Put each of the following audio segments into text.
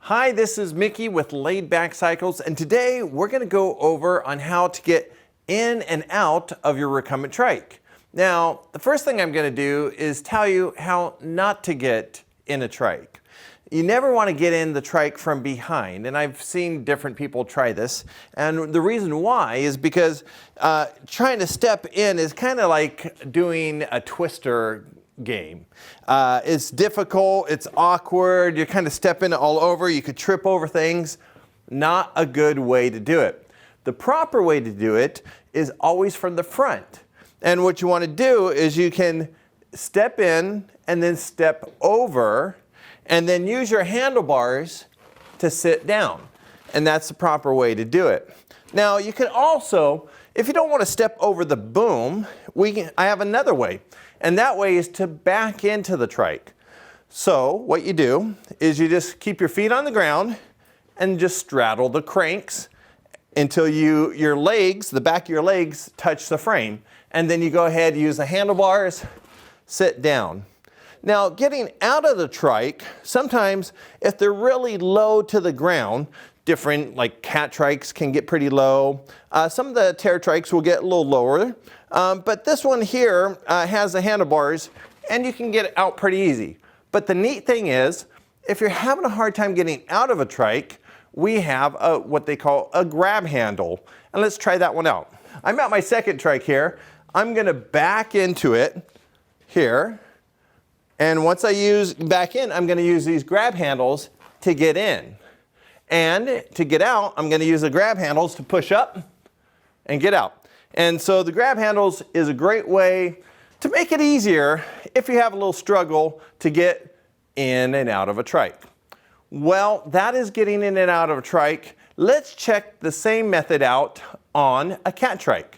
Hi, this is Mickey with Laid Back Cycles, and today we're going to go over on how to get in and out of your recumbent trike. Now, the first thing I'm going to do is tell you how not to get in a trike. You never want to get in the trike from behind, and I've seen different people try this, and the reason why is because trying to step in is kind of like doing a twister game. It's difficult, it's awkward, you're kind of stepping all over, you could trip over things. Not a good way to do it. The proper way to do it is always from the front. And what you want to do is you can step in and then step over and then use your handlebars to sit down. And that's the proper way to do it. Now you can also, if you don't want to step over the boom, I have another way. And that way is to back into the trike. So what you do is you just keep your feet on the ground and just straddle the cranks until your legs, the back of your legs, touch the frame. And then you go ahead and use the handlebars, sit down. Now getting out of the trike, sometimes if they're really low to the ground, different like cat trikes can get pretty low. Some of the tear trikes will get a little lower. But this one here has the handlebars and you can get out pretty easy. But the neat thing is, if you're having a hard time getting out of a trike, we have what they call a grab handle. And let's try that one out. I'm at my second trike here. I'm going to back into it here. And once I use back in, I'm going to use these grab handles to get in. And to get out, I'm going to use the grab handles to push up and get out. And so the grab handles is a great way to make it easier if you have a little struggle to get in and out of a trike. Well, that is getting in and out of a trike. Let's check the same method out on a cat trike.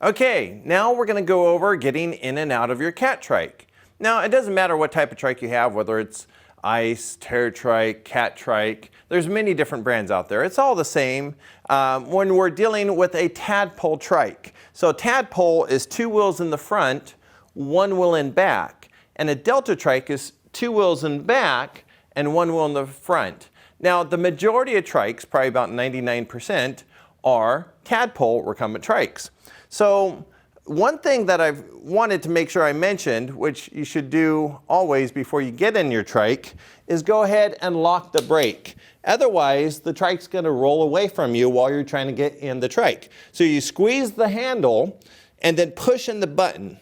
Okay, now we're going to go over getting in and out of your cat trike. Now, it doesn't matter what type of trike you have, whether it's ice, tear trike, cat trike. There's many different brands out there. It's all the same when we're dealing with a tadpole trike. So tadpole is 2 wheels in the front, 1 wheel in back. And a delta trike is 2 wheels in back and 1 wheel in the front. Now the majority of trikes, probably about 99%, are tadpole recumbent trikes. So one thing that I've wanted to make sure I mentioned, which you should do always before you get in your trike, is go ahead and lock the brake. Otherwise, the trike's going to roll away from you while you're trying to get in the trike. So you squeeze the handle and then push in the button,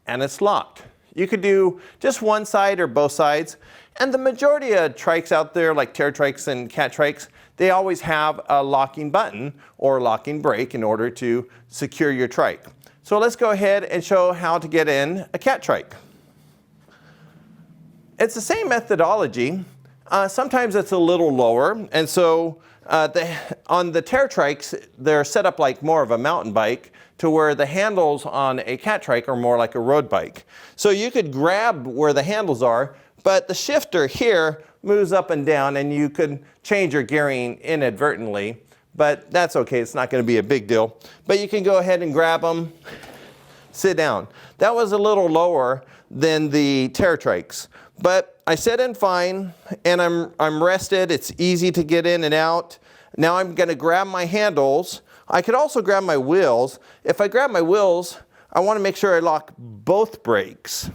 and it's locked. You could do just one side or both sides. And the majority of trikes out there, like tear trikes and cat trikes, they always have a locking button or locking brake in order to secure your trike. So let's go ahead and show how to get in a cat trike. It's the same methodology. Sometimes it's a little lower, and so on the tear trikes, they're set up like more of a mountain bike to where the handles on a cat trike are more like a road bike. So you could grab where the handles are, but the shifter here moves up and down, and you could change your gearing inadvertently. But that's okay, it's not going to be a big deal. But you can go ahead and grab them, sit down. That was a little lower than the tear trikes. But I set in fine, and I'm rested. It's easy to get in and out. Now I'm going to grab my handles. I could also grab my wheels. If I grab my wheels, I want to make sure I lock both brakes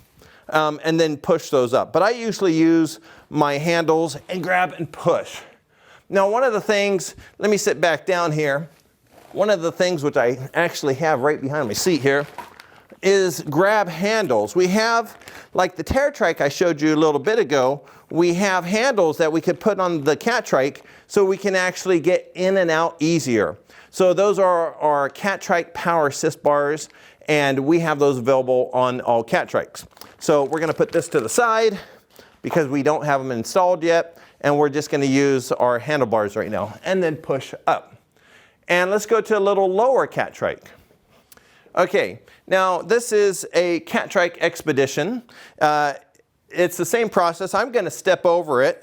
and then push those up. But I usually use my handles and grab and push. Now one of the things, let me sit back down here. One of the things which I actually have right behind my seat here is grab handles. We have, like the tear trike I showed you a little bit ago, we have handles that we could put on the cat trike so we can actually get in and out easier. So those are our cat trike power assist bars, and we have those available on all cat trikes. So we're going to put this to the side because we don't have them installed yet. And we're just going to use our handlebars right now and then push up. And let's go to a little lower cat trike. Okay, now this is a cat trike expedition. It's the same process. I'm going to step over it.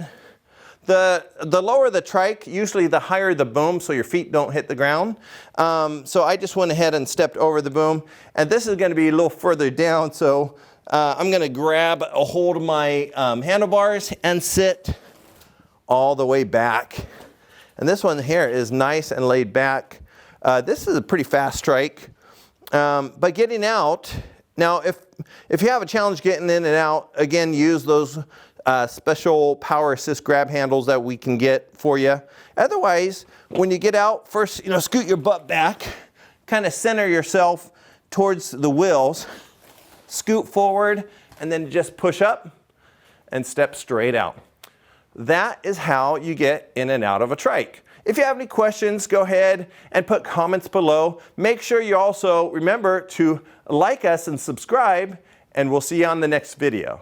The lower the trike, usually the higher the boom so your feet don't hit the ground. So I just went ahead and stepped over the boom. And this is going to be a little further down, so I'm going to grab a hold of my handlebars and sit all the way back. And this one here is nice and laid back. This is a pretty fast trike. But getting out, now if you have a challenge getting in and out, again, use those special power assist grab handles that we can get for you. Otherwise, when you get out, first, scoot your butt back, kind of center yourself towards the wheels, scoot forward, and then just push up and step straight out. That is how you get in and out of a trike. If you have any questions, go ahead and put comments below. Make sure you also remember to like us and subscribe, and we'll see you on the next video.